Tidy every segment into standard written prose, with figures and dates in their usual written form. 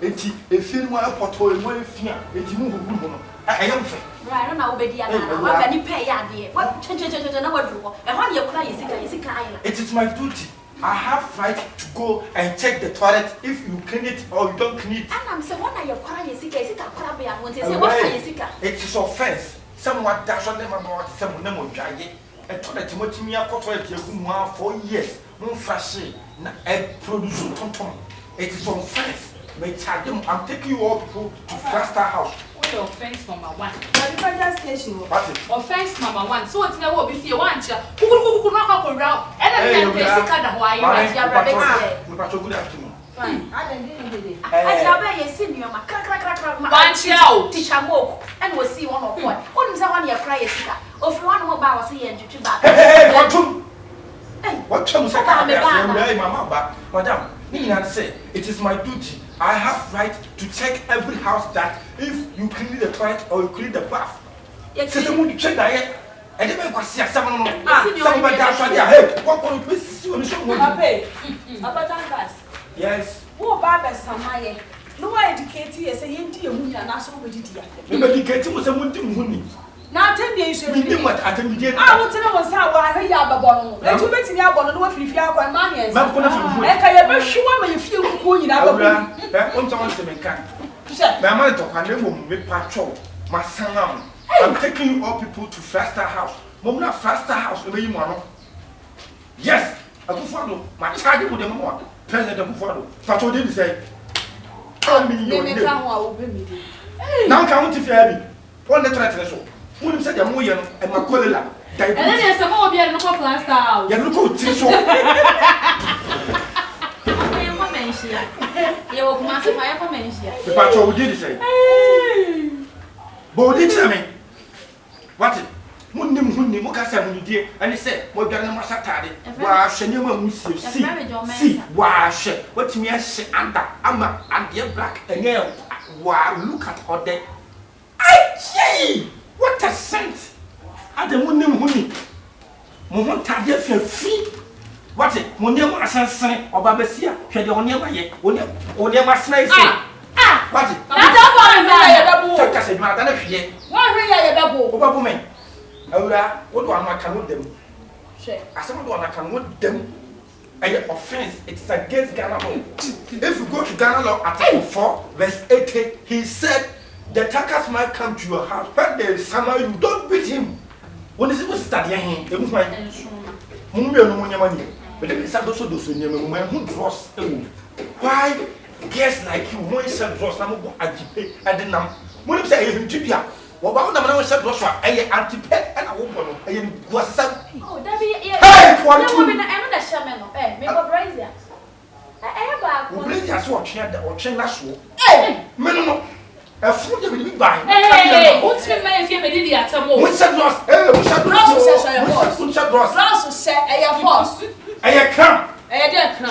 Eti efie no apoto emo efia eti mu hugu no ayam fe right na obedi ya na wa ba ni pay ya de wa che na wadru ho e ho ye kula yesika ayela. It is my duty. I have right to go and check the toilet if you clean it or you don't clean it. And I'm saying what na ye kula yesika kula be ya won say what fa yesika. It is offense. Someone dash on them about someone na mo dwaye e toilet mo timi akoto e egu mu 4 years mo fashe na e produce tonton. It is offense. I'm taking you all people to Faster House. What offense number 1? The station. What? Offense number 1. So it's never be fear one chair. Kuku knock up around. And then they see kind of why you are good afternoon. Fine. I didn't I senior crack. One chair. Teacher Moke. And we'll see one of one. What is that one you cry? Of one more bar was here and to back. Hey, what chum say? Madam, it is my duty. I have right to check every house that if you clean the toilet or you clean the bath. Yes, you check that. And then I see someone. Somebody down there. Hey, what can you please see when you show me? Yes. Who Baba Samaye? No educated as a Hindi and national medidia. Maybe educated was a multi. Now 10 days you did what I think you did. I will tell us how I hear about let you bet in your bonnet if you are money. And I am sure when you feel cool in our I'm someone to make can. My mother talk and then make patrol. My son, I'm taking you all people to Faster House. Mom, not Faster House, the way you want. Yes, I will follow. My child with them more. President will follow. Patrol didn't say, how many you now count if you have one letter. When said you're more young and my collar, and then there's some more beer and Faster House. You look tissue. You will massive fire for men here. The patrol did say, Bo did tell me what it Mundim Mukasam dear, and he said, what Ghana Masatadi, wash and you will see, wash what me I say under Amma and dear black and yell. Wow, look at her day. I say. What a scent! I don't want them honey. Moment Tadia fee. What it? Munia assassin or Babasia, had the only way, only my snake. What it? That's a said, Madame Fie. Why are you double? What woman? Oh, what do I can with them? I said, what I can with them. And offense, it's against Ghana law. If you go to Ghana law, Article 4, verse 80, he said, the attackers might come to your house, but there is someone you don't beat him. When is it was studying him? It was my money. But then it's also those in your man who draws. Why? Guess like you, when you said draws, I'm going to I didn't know. When you say you to be up, what about the man who said draws? I antipate and I won't. I was some. Oh, that be hey, one woman, I'm not a shaman. Eh, make a brazier. I have a brazier or chain last war. Hey, minimum. A food will be buying. Hey, what's the man if you made the atom? What's that loss? I come.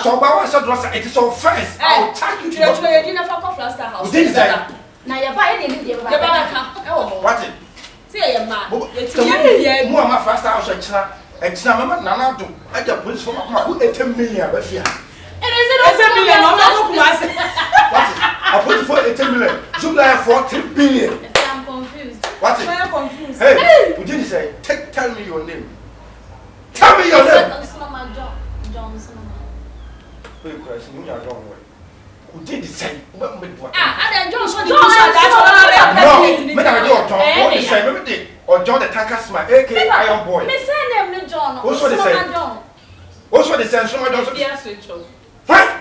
So, I was a it is so fast. I will tell you to your dinner for Faster House. Now you're buying it. What it? See, a man. It's more my Faster House. It's not Nana do. I just put for my 8 million. It is a million. I put for 8 million. Should I have 40 billion? I'm confused. What? I'm confused. Hey, you didn't say. Tell me your name. Tell me your name. Johnson. Who did the same? And Johnson. No, or John the Tankers, my AK Iron Boy. Miss John. Also the same. Also the same. Someone doesn't. Yes, Rachel. What?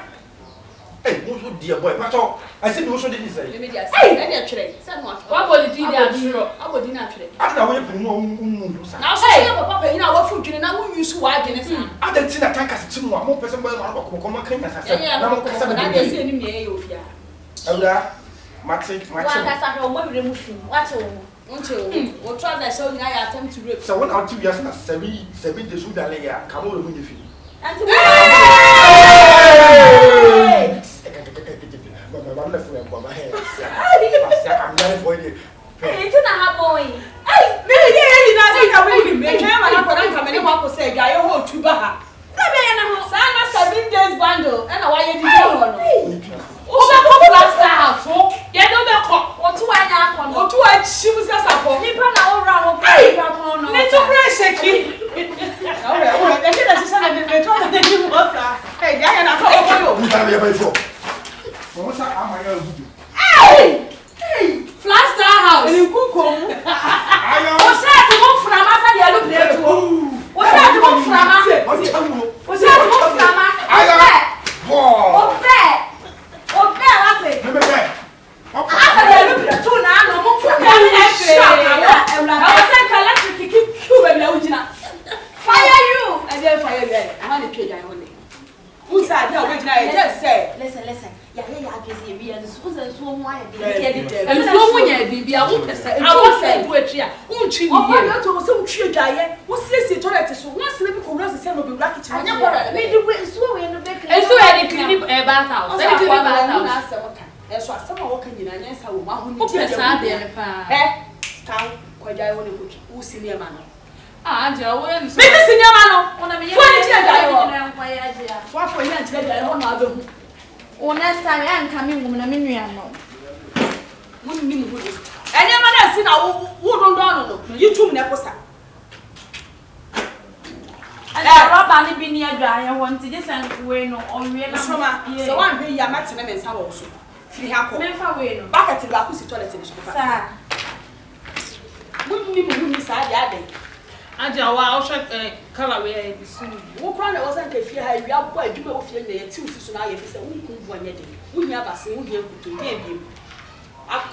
Hey, also dear boy. But I said you also didn't say. Hey, actually. What will you do? I would not actually. I don't know if now say papa you know what food you now use why against I don't think that Tankers to more person by one of come clean as I said. I didn't see any of ya. Oda, Maxi. What remove him. What What try that show I attempt to rape. So what are 2 years now? 7 days with Dalia. Come on, with you. And I'm not for you. It's not a boy. Hey, maybe you know, I will make him and I'm coming up to say, I hold to Baha. Sana 7 days bundle, and why you did she was as a poor. You run around. Little pressure. Hey, Diana, hey, Flaster house. What's that to go from us? I look there too. What's that to go from us? What's that to go from us? Listen. Yeah, busy. We are so why and so when you be a woman, I was saying to a chair. Won't you? Oh, I got to some tree giant. What's this? Toilet is once living for us, the same will be lucky to made the way so in the back. And so I clean a bathhouse. And so someone walking in and yes, I will want to be a sad there. Town, quite I want to who senior man. Ah, Joe, Mrs. Senior man, on a million. What for you? Oh, next time I am coming, woman, I mean, you know. And your man has seen our wooden donor. You two neposa. And I rob been near dry. I want to just and way no on real. So I'm here, your maximum is also. Free half back at the Lacusi toilet in the sir. Wouldn't you miss Adi? And I'll check color where it is soon. What brother wasn't if you had your boy, you will feel the 2 seasons. I have said, we never seen you to name.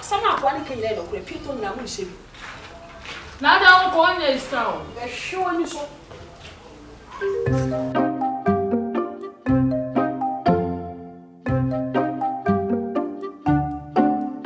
Somehow one can let or repeat on your mission. Now, don't go on your stone. They're showing you so.